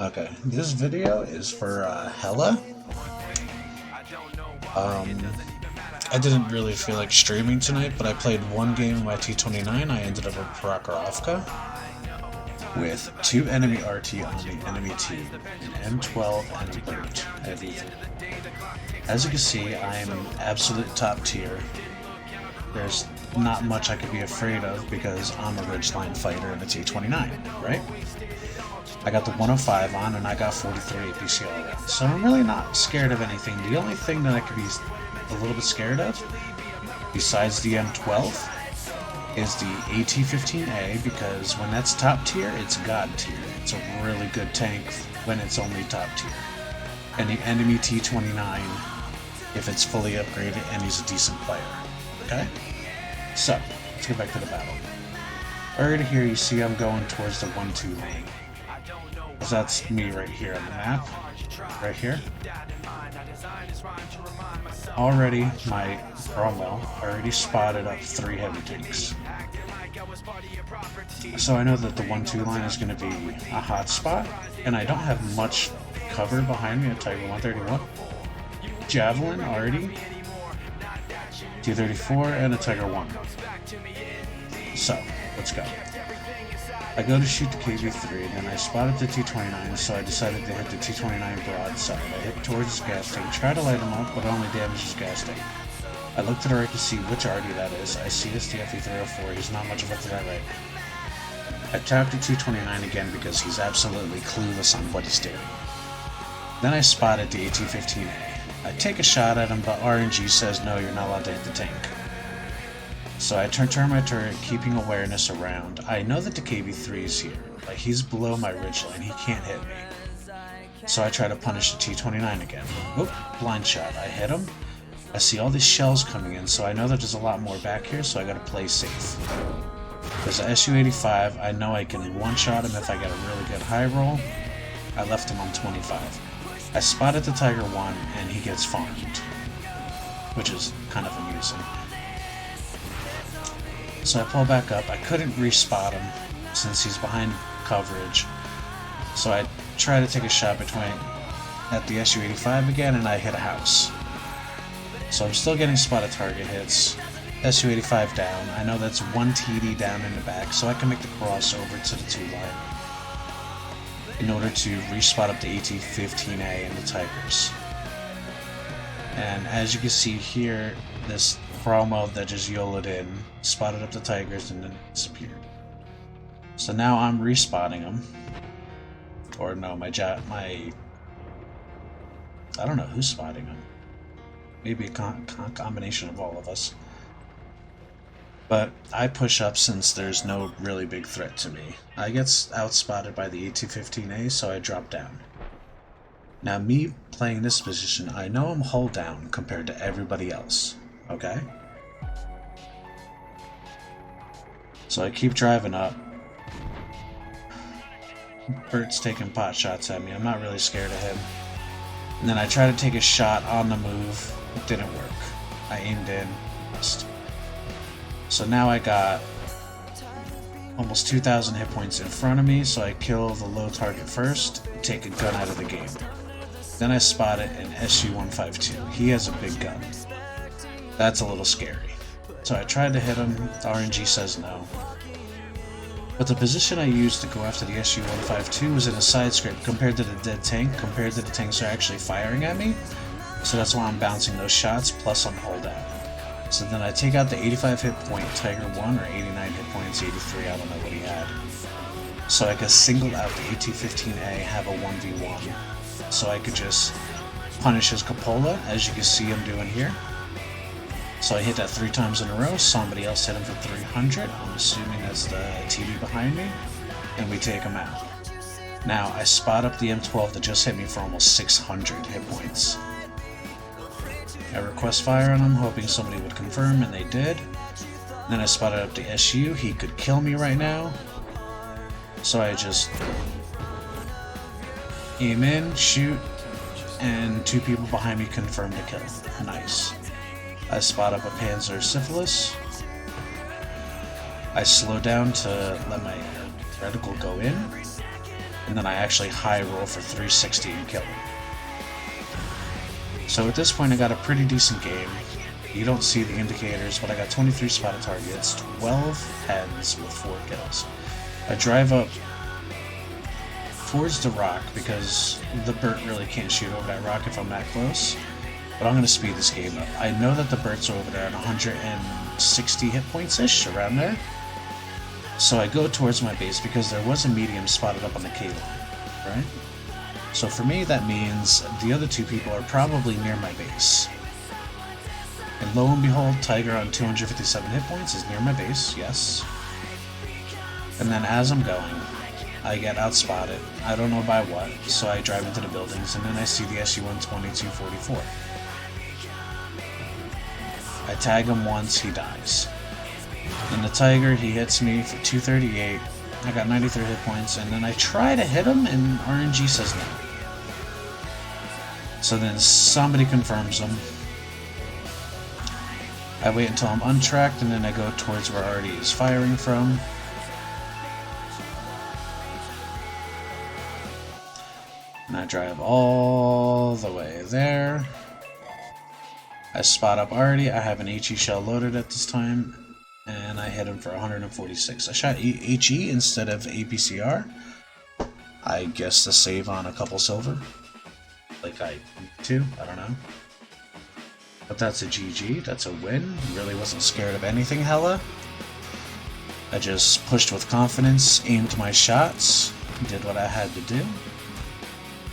Okay, this video is for Hella. I didn't really feel like streaming tonight, but I played one game in my T29. I ended up with Prokhorovka with 2 enemy RT on the enemy team, an M12 and a Burt. As you can see, I am an absolute top tier. There's not much I could be afraid of because I'm a ridgeline fighter in a T29, right? I got the 105 on and I got 43 APC already, so I'm really not scared of anything. The only thing that I could be a little bit scared of, besides the M12, is the AT-15A, because when that's top tier, it's god tier. It's a really good tank when it's only top tier. And the enemy T29, if it's fully upgraded and he's a decent player. Okay? So, let's get back to the battle. Already here you see I'm going towards the 1-2 lane. That's me right here on the map, right here. Already, my Cromwell already spotted up 3 heavy tanks. So I know that the 1-2 line is going to be a hot spot, and I don't have much cover behind me. A Tiger 131, Javelin already, T34, and a Tiger 1. So, let's go. I go to shoot the KV3, and then I spotted the T29, so I decided to hit the T29 broadside. I hit towards his gas tank, try to light him up, but only damage his gas tank. I look to the right to see which RD that is. I see it's the FE304, he's not much of a threat right now. I tap the T29 again because he's absolutely clueless on what he's doing. Then I spotted the AT-15A. I take a shot at him, but RNG says no, you're not allowed to hit the tank. So I turn my turret, keeping awareness around. I know that the KV3 is here. Like, he's below my ridgeline, he can't hit me. So I try to punish the T29 again. Oop, blind shot. I hit him. I see all these shells coming in, so I know that there's a lot more back here, so I gotta play safe. There's a SU-85. I know I can one-shot him if I get a really good high roll. I left him on 25. I spotted the Tiger 1, and he gets farmed, which is kind of amusing. So I pull back up. I couldn't re-spot him since he's behind coverage. So I try to take a shot at the SU-85 again, and I hit a house. So I'm still getting spotted target hits. SU-85 down. I know that's 1 TD down in the back, so I can make the crossover to the 2 line in order to re-spot up the AT-15A and the Tigers. And as you can see here, this promo that just YOLO'd in spotted up the Tigers and then disappeared. So now I'm respotting them. Or no, I don't know who's spotting them. Maybe a combination of all of us. But I push up since there's no really big threat to me. I get outspotted by the AT-15A, so I drop down. Now me playing this position, I know I'm hull down compared to everybody else. Okay? So I keep driving up. Bert's taking pot shots at me. I'm not really scared of him. And then I try to take a shot on the move. It didn't work. I aimed in. Missed. So now I got almost 2,000 hit points in front of me, so I kill the low target first, take a gun out of the game. Then I spotted an SU-152. He has a big gun. That's a little scary. So I tried to hit him, RNG says no. But the position I used to go after the SU-152 was in a side script compared to the dead tank, compared to the tanks that are actually firing at me. So that's why I'm bouncing those shots, plus I'm hull down. So then I take out the 85 hit point Tiger 1, or 89 hit points, 83, I don't know what he had. So I could single out the AT-15A, have a 1v1. So I could just punish his cupola, as you can see him doing here. So I hit that 3 times in a row, somebody else hit him for 300, I'm assuming that's the TV behind me, and we take him out. Now, I spot up the M12 that just hit me for almost 600 hit points. I request fire on him, hoping somebody would confirm, and they did. Then I spotted up the SU, he could kill me right now. So I just aim in, shoot, and 2 people behind me confirmed the kill. Nice. I spot up a Panzer Syphilis. I slow down to let my reticle go in. and then I actually high roll for 360 and kill him. So at this point I got a pretty decent game. You don't see the indicators, but I got 23 spotted targets, 12 heads with 4 kills. I drive up towards the rock because the Burt really can't shoot over that rock if I'm that close. But I'm going to speed this game up. I know that the Burts are over there at 160 hit points-ish, around there. So I go towards my base because there was a medium spotted up on the K-line, right? So for me that means the other 2 people are probably near my base. And lo and behold, Tiger on 257 hit points is near my base, yes. And then as I'm going, I get outspotted. I don't know by what, so I drive into the buildings, and then I see the SU-122-44. I tag him once, he dies. Then the Tiger, he hits me for 238. I got 93 hit points, and then I try to hit him, and RNG says no. So then somebody confirms him. I wait until I'm untracked, and then I go towards where Artie is firing from. And I drive all the way there. I spot up Artie. I have an HE shell loaded at this time, and I hit him for 146. I shot HE instead of APCR. I guess to save on a couple silver. Like I need to, I don't know. But that's a GG, that's a win. Really wasn't scared of anything hella. I just pushed with confidence, aimed my shots, did what I had to do.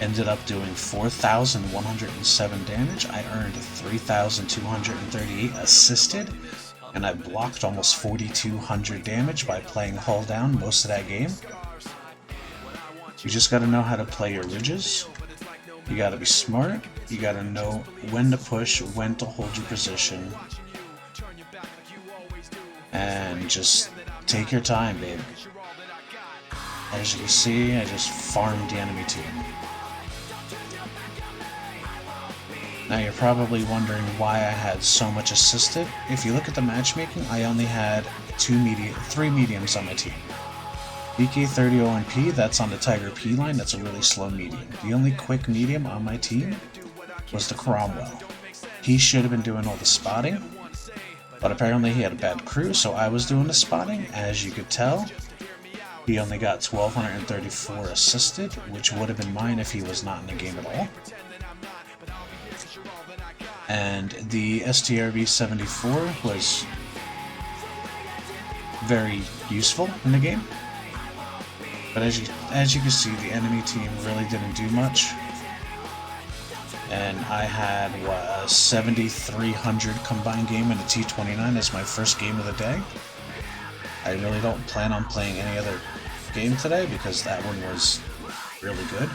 Ended up doing 4,107 damage. I earned 3,238 assisted, and I blocked almost 4,200 damage by playing hull down most of that game. You just gotta know how to play your ridges. You gotta be smart. You gotta know when to push, when to hold your position. And just take your time, babe. As you can see, I just farmed the enemy team. Now you're probably wondering why I had so much assisted. If you look at the matchmaking, I only had 3 mediums on my team. BK30ONP, that's on the Tiger P line, that's a really slow medium. The only quick medium on my team was the Cromwell. He should have been doing all the spotting, but apparently he had a bad crew, so I was doing the spotting. As you could tell, he only got 1,234 assisted, which would have been mine if he was not in the game at all. And the STRV-74 was very useful in the game. But as you can see, the enemy team really didn't do much. And I had, what, a 7,300 combined game in the T29 as my first game of the day. I really don't plan on playing any other game today because that one was really good.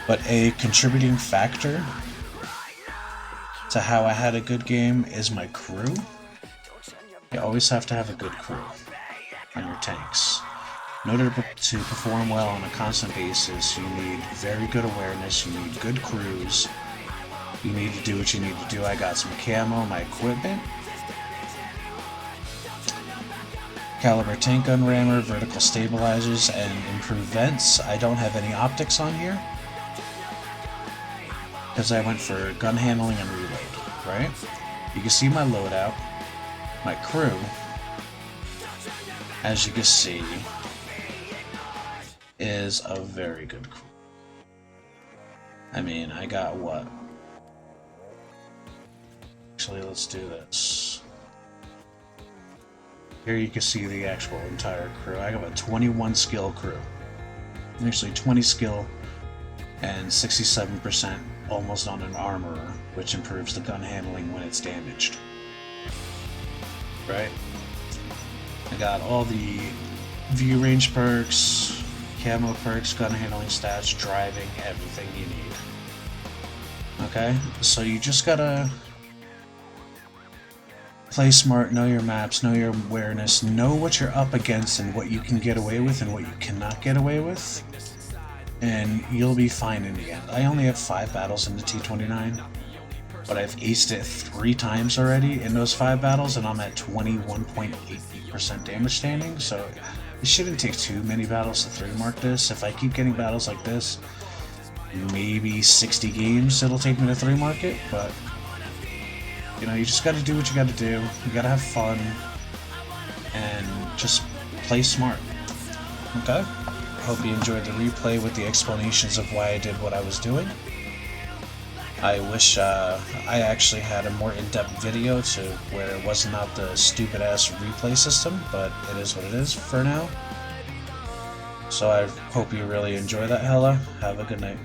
But a contributing factor to how I had a good game is my crew. You always have to have a good crew on your tanks. In order to perform well on a constant basis, you need very good awareness, you need good crews, you need to do what you need to do. I got some camo, my equipment, caliber tank gun rammer, vertical stabilizers, and improved vents. I don't have any optics on here, because I went for gun handling and reload, right? You can see my loadout, my crew, as you can see, is a very good crew. I mean, I got what? Actually, let's do this. Here you can see the actual entire crew. I have a 21 skill crew. Actually 20 skill and 67% almost on an armorer, which improves the gun handling when it's damaged. Right? I got all the view range perks, camo perks, gun handling stats, driving, everything you need. Okay? So you just gotta play smart, know your maps, know your awareness, know what you're up against and what you can get away with and what you cannot get away with, and you'll be fine in the end. I only have 5 battles in the T29, but I've aced it 3 times already in those 5 battles, and I'm at 21.8% damage standing, so It shouldn't take too many battles to 3-mark this. If I keep getting battles like this, maybe 60 games it'll take me to 3-mark it, but you know, you just gotta do what you gotta do. You gotta have fun and just play smart. Okay? Hope you enjoyed the replay with the explanations of why I did what I was doing. I wish I actually had a more in-depth video to where it was not the stupid-ass replay system, but it is what it is for now. So I hope you really enjoy that, Hella. Have a good night.